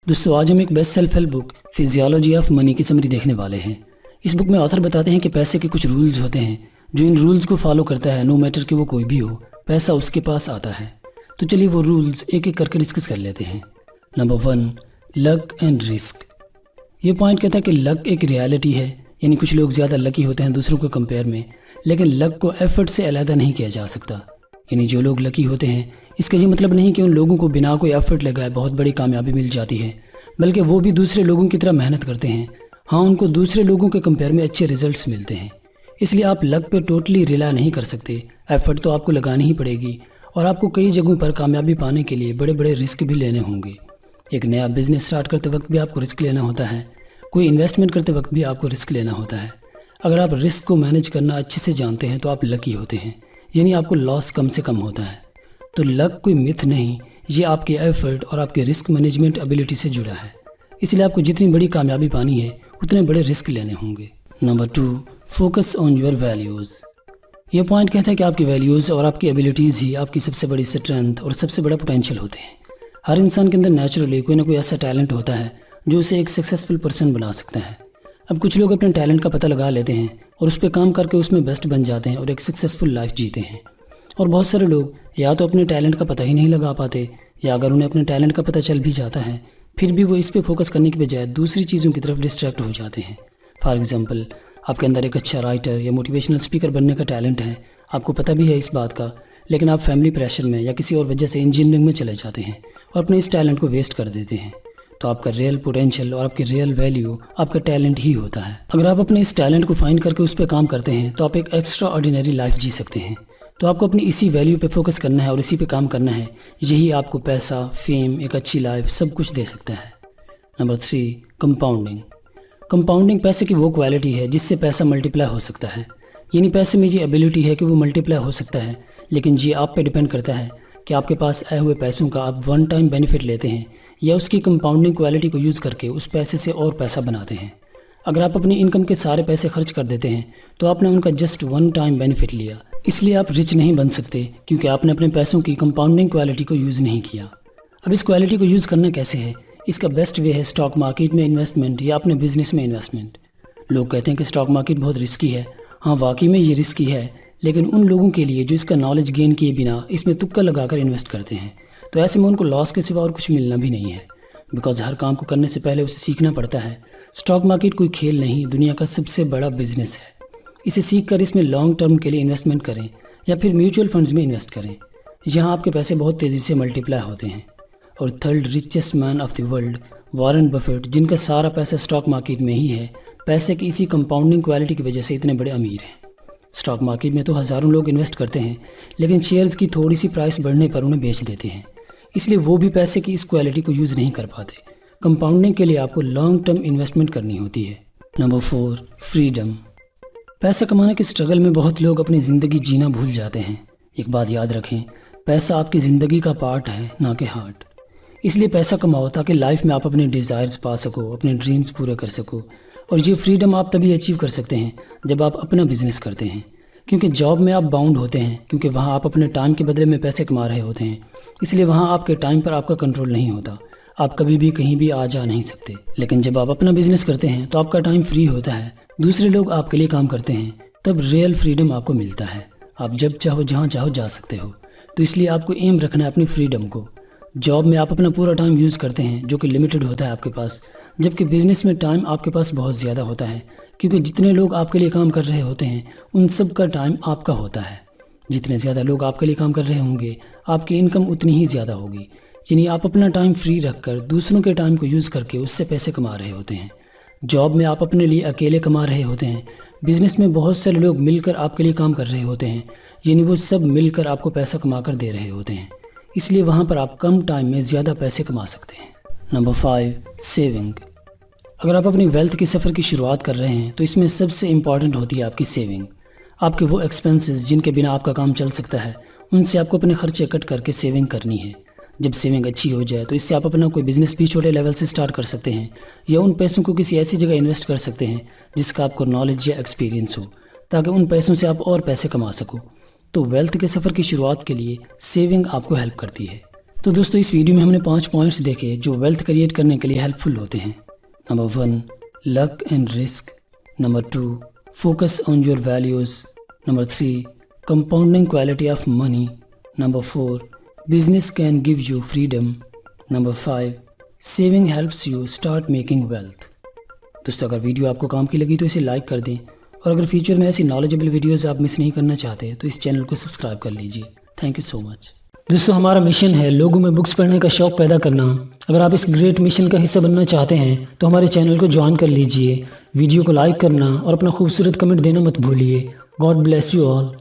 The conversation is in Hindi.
दोस्तों आज हम एक best self help book physiology of money की समरी देखने वाले हैं। इस बुक में ऑथर बताते हैं कि पैसे के कुछ रूल्स होते हैं, जो इन रूल्स को फॉलो करता है नो मैटर कि वो कोई भी हो, पैसा उसके पास आता है। तो चलिए वो रूल्स एक एक करके डिस्कस कर लेते हैं। Number 1, luck and risk. ये पॉइंट कहता है कि लक एक रियलिटी है, यानी कुछ लोग ज़्यादा लकी होते हैं दूसरों के कंपेयर में, लेकिन लक को एफर्ट से अलहदा नहीं किया जा सकता। यानी जो लोग लकी होते हैं इसका ये मतलब नहीं कि उन लोगों को बिना कोई एफर्ट लगाए बहुत बड़ी कामयाबी मिल जाती है, बल्कि वो भी दूसरे लोगों की तरह मेहनत करते हैं। हाँ, उनको दूसरे लोगों के कंपेयर में अच्छे रिजल्ट्स मिलते हैं। इसलिए आप लक पे टोटली रिला नहीं कर सकते, एफर्ट तो आपको लगानी ही पड़ेगी और आपको कई जगहों पर कामयाबी पाने के लिए बड़े बड़े रिस्क भी लेने होंगे। एक नया बिजनेस स्टार्ट करते वक्त भी आपको रिस्क लेना होता है, कोई इन्वेस्टमेंट करते वक्त भी आपको रिस्क लेना होता है। अगर आप रिस्क को मैनेज करना अच्छे से जानते हैं तो आप लकी होते हैं, यानी आपको लॉस कम से कम होता है। तो लक कोई मिथ नहीं, ये आपके एफर्ट और आपके रिस्क मैनेजमेंट एबिलिटी से जुड़ा है। इसलिए आपको जितनी बड़ी कामयाबी पानी है उतने बड़े रिस्क लेने होंगे। Number 2, focus on your values. यह पॉइंट कहता है कि आपकी वैल्यूज़ और आपकी एबिलिटीज़ ही आपकी सबसे बड़ी स्ट्रेंथ और सबसे बड़ा पोटेंशियल होते हैं। हर इंसान के अंदर नेचुरली कोई ना कोई ऐसा टैलेंट होता है जो उसे एक सक्सेसफुल पर्सन बना सकता है। अब कुछ लोग अपने टैलेंट का पता लगा लेते हैं और उस पर काम करके उसमें बेस्ट बन जाते हैं और एक सक्सेसफुल लाइफ जीते हैं। और बहुत सारे लोग या तो अपने टैलेंट का पता ही नहीं लगा पाते, या अगर उन्हें अपने टैलेंट का पता चल भी जाता है फिर भी वो इस पे फोकस करने की बजाय दूसरी चीज़ों की तरफ डिस्ट्रैक्ट हो जाते हैं। फॉर एग्जांपल, आपके अंदर एक अच्छा राइटर या मोटिवेशनल स्पीकर बनने का टैलेंट है, आपको पता भी है इस बात का, लेकिन आप फैमिली प्रेशर में या किसी और वजह से इंजीनियरिंग में चले जाते हैं और अपने इस टैलेंट को वेस्ट कर देते हैं। तो आपका रियल पोटेंशियल और आपकी रियल वैल्यू आपका टैलेंट ही होता है। अगर आप अपने इस टैलेंट को फाइंड करके उस पर काम करते हैं तो आप एक एक्स्ट्रा ऑर्डिनरी लाइफ जी सकते हैं। तो आपको अपनी इसी वैल्यू पे फोकस करना है और इसी पे काम करना है। यही आपको पैसा, फेम, एक अच्छी लाइफ सब कुछ दे सकता है। Number 3, compounding. कंपाउंडिंग पैसे की वो क्वालिटी है जिससे पैसा मल्टीप्लाई हो सकता है। यानी पैसे में ये एबिलिटी है कि वो मल्टीप्लाई हो सकता है, लेकिन ये आप पे डिपेंड करता है कि आपके पास आए हुए पैसों का आप वन टाइम बेनिफिट लेते हैं या उसकी कंपाउंडिंग क्वालिटी को यूज़ करके उस पैसे से और पैसा बनाते हैं। अगर आप अपनी इनकम के सारे पैसे खर्च कर देते हैं तो आपने उनका जस्ट वन टाइम बेनिफिट लिया, इसलिए आप रिच नहीं बन सकते क्योंकि आपने अपने पैसों की कंपाउंडिंग क्वालिटी को यूज़ नहीं किया। अब इस क्वालिटी को यूज़ करना कैसे है? इसका बेस्ट वे है स्टॉक मार्केट में इन्वेस्टमेंट या अपने बिजनेस में इन्वेस्टमेंट। लोग कहते हैं कि स्टॉक मार्केट बहुत रिस्की है। हाँ, वाकई में ये रिस्की है, लेकिन उन लोगों के लिए जो इसका नॉलेज गेन किए बिना इसमें तुक्का लगाकर इन्वेस्ट करते हैं, तो ऐसे में उनको लॉस के सिवा और कुछ मिलना भी नहीं है, बिकॉज हर काम को करने से पहले उसे सीखना पड़ता है। स्टॉक मार्केट कोई खेल नहीं, दुनिया का सबसे बड़ा बिजनेस है। इसे सीख कर इसमें लॉन्ग टर्म के लिए इन्वेस्टमेंट करें या फिर म्यूचुअल फंड्स में इन्वेस्ट करें। यहाँ आपके पैसे बहुत तेज़ी से मल्टीप्लाई होते हैं। और third richest man of the world, Warren Buffett, जिनका सारा पैसा स्टॉक मार्केट में ही है, पैसे की इसी कंपाउंडिंग क्वालिटी की वजह से इतने बड़े अमीर हैं। स्टॉक मार्केट में तो हज़ारों लोग इन्वेस्ट करते हैं, लेकिन शेयर्स की थोड़ी सी प्राइस बढ़ने पर उन्हें बेच देते हैं, इसलिए वो भी पैसे की इस क्वालिटी को यूज़ नहीं कर पाते। कंपाउंडिंग के लिए आपको लॉन्ग टर्म इन्वेस्टमेंट करनी होती है। Number 4, freedom. पैसा कमाने के स्ट्रगल में बहुत लोग अपनी ज़िंदगी जीना भूल जाते हैं। एक बात याद रखें, पैसा आपकी ज़िंदगी का पार्ट है, ना कि हार्ट। इसलिए पैसा कमाओ ताकि लाइफ में आप अपने डिज़ायर्स पा सको, अपने ड्रीम्स पूरे कर सको। और ये फ्रीडम आप तभी अचीव कर सकते हैं जब आप अपना बिजनेस करते हैं, क्योंकि जॉब में आप बाउंड होते हैं, क्योंकि वहाँ आप अपने टाइम के बदले में पैसे कमा रहे होते हैं। इसलिए वहाँ आपके टाइम पर आपका कंट्रोल नहीं होता, आप कभी भी कहीं भी आ जा नहीं सकते। लेकिन जब आप अपना बिजनेस करते हैं तो आपका टाइम फ्री होता है, दूसरे लोग आपके लिए काम करते हैं, तब रियल फ्रीडम आपको मिलता है। आप जब चाहो जहाँ चाहो जा सकते हो। तो इसलिए आपको एम रखना है अपनी फ्रीडम को। जॉब में आप अपना पूरा टाइम यूज़ करते हैं जो कि लिमिटेड होता है आपके पास, जबकि बिजनेस में टाइम आपके पास बहुत ज़्यादा होता है, क्योंकि जितने लोग आपके लिए काम कर रहे होते हैं उन सब का टाइम आपका होता है। जितने ज़्यादा लोग आपके लिए काम कर रहे होंगे आपकी इनकम उतनी ही ज़्यादा होगी। यानी आप अपना टाइम फ्री रखकर दूसरों के टाइम को यूज़ करके उससे पैसे कमा रहे होते हैं। जॉब में आप अपने लिए अकेले कमा रहे होते हैं, बिजनेस में बहुत सारे लोग मिलकर आपके लिए काम कर रहे होते हैं, यानी वो सब मिलकर आपको पैसा कमा कर दे रहे होते हैं। इसलिए वहाँ पर आप कम टाइम में ज़्यादा पैसे कमा सकते हैं। Number 5, saving. अगर आप अपनी वेल्थ के सफ़र की शुरुआत कर रहे हैं तो इसमें सबसे इम्पॉर्टेंट होती है आपकी सेविंग। आपके वो एक्सपेंसेस जिनके बिना आपका काम चल सकता है, उनसे आपको अपने खर्चे कट करके सेविंग करनी है। जब सेविंग अच्छी हो जाए तो इससे आप अपना कोई बिज़नेस भी छोटे लेवल से स्टार्ट कर सकते हैं, या उन पैसों को किसी ऐसी जगह इन्वेस्ट कर सकते हैं जिसका आपको नॉलेज या एक्सपीरियंस हो, ताकि उन पैसों से आप और पैसे कमा सको। तो वेल्थ के सफ़र की शुरुआत के लिए सेविंग आपको हेल्प करती है। तो दोस्तों इस वीडियो में हमने 5 पॉइंट्स देखे जो वेल्थ क्रिएट करने के लिए हेल्पफुल होते हैं। Number 1, luck and risk. Number 2, focus on your values. Number 3, compounding quality of money. Number 4, business can give you freedom. Number 5, saving helps you start making wealth. दोस्तों अगर वीडियो आपको काम की लगी तो इसे लाइक कर दें, और अगर फ्यूचर में ऐसी नॉलेजेबल वीडियोस आप मिस नहीं करना चाहते तो इस चैनल को सब्सक्राइब कर लीजिए। Thank you so much. दोस्तों हमारा मिशन है लोगों में बुक्स पढ़ने का शौक़ पैदा करना। अगर आप इस ग्रेट मिशन का हिस्सा बनना चाहते हैं तो हमारे चैनल को ज्वाइन कर लीजिए। वीडियो को लाइक करना और अपना खूबसूरत कमेंट देना मत भूलिए। God bless you all.